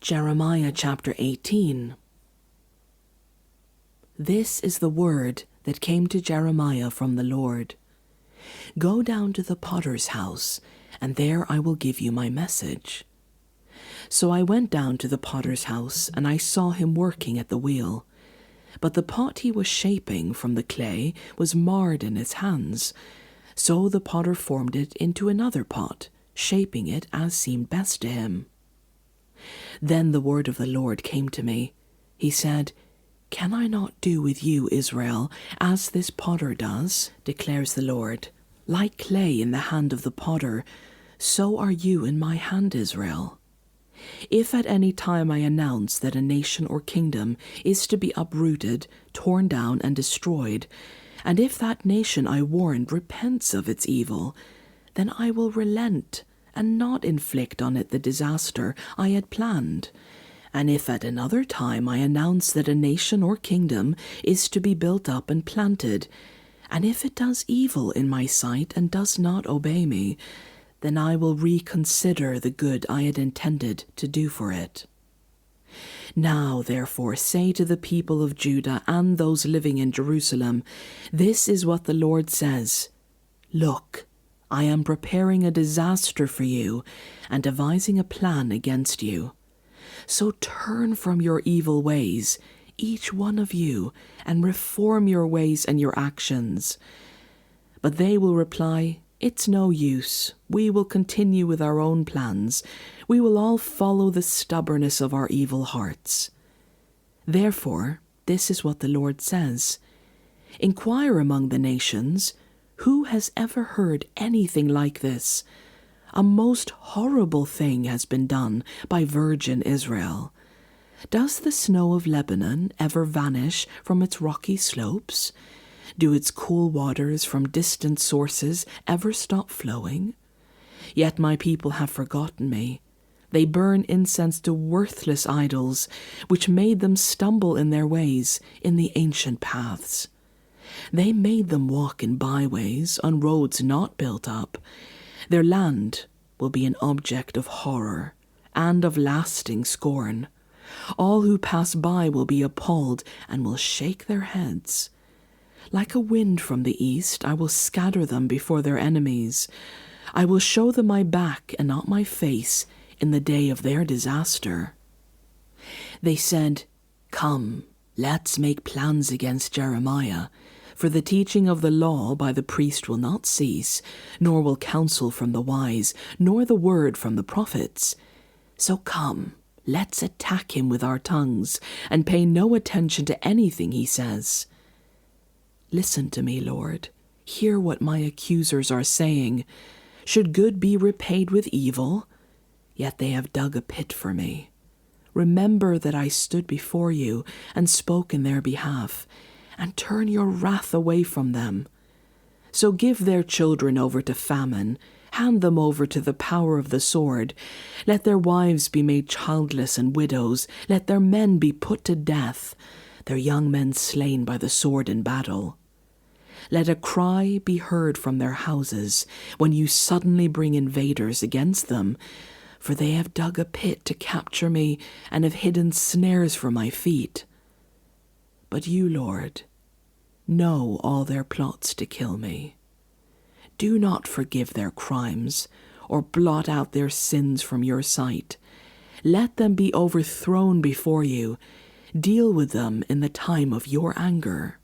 Jeremiah chapter 18. This is the word that came to Jeremiah from the Lord. Go down to the potter's house, and there I will give you my message. So I went down to the potter's house, and I saw him working at the wheel. But the pot he was shaping from the clay was marred in his hands. So the potter formed it into another pot, shaping it as seemed best to him. Then the word of the Lord came to me. He said, Can I not do with you, Israel, as this potter does, declares the Lord? Like clay in the hand of the potter, so are you in my hand, Israel. If at any time I announce that a nation or kingdom is to be uprooted, torn down, and destroyed, and if that nation I warned repents of its evil, then I will relent and not inflict on it the disaster I had planned. And if at another time I announce that a nation or kingdom is to be built up and planted, and if it does evil in my sight and does not obey me, then I will reconsider the good I had intended to do for it. Now, therefore, say to the people of Judah and those living in Jerusalem, This is what the Lord says, Look, I am preparing a disaster for you and devising a plan against you. So turn from your evil ways, each one of you, and reform your ways and your actions. But they will reply, It's no use. We will continue with our own plans. We will all follow the stubbornness of our evil hearts. Therefore, this is what the Lord says. Inquire among the nations, who has ever heard anything like this? A most horrible thing has been done by virgin Israel. Does the snow of Lebanon ever vanish from its rocky slopes? Do its cool waters from distant sources ever stop flowing? Yet my people have forgotten me. They burn incense to worthless idols, which made them stumble in their ways in the ancient paths. They made them walk in byways on roads not built up. Their land will be an object of horror and of lasting scorn. All who pass by will be appalled and will shake their heads. Like a wind from the east, I will scatter them before their enemies. I will show them my back and not my face in the day of their disaster. They said, Come, let's make plans against Jeremiah. For the teaching of the law by the priest will not cease, nor will counsel from the wise, nor the word from the prophets. So come, let's attack him with our tongues, and pay no attention to anything he says. Listen to me, Lord. Hear what my accusers are saying. Should good be repaid with evil? Yet they have dug a pit for me. Remember that I stood before you and spoke in their behalf, and turn your wrath away from them. So give their children over to famine, hand them over to the power of the sword. Let their wives be made childless and widows, let their men be put to death, their young men slain by the sword in battle. Let a cry be heard from their houses when you suddenly bring invaders against them, for they have dug a pit to capture me and have hidden snares for my feet. But you, Lord, know all their plots to kill me. Do not forgive their crimes or blot out their sins from your sight. Let them be overthrown before you. Deal with them in the time of your anger.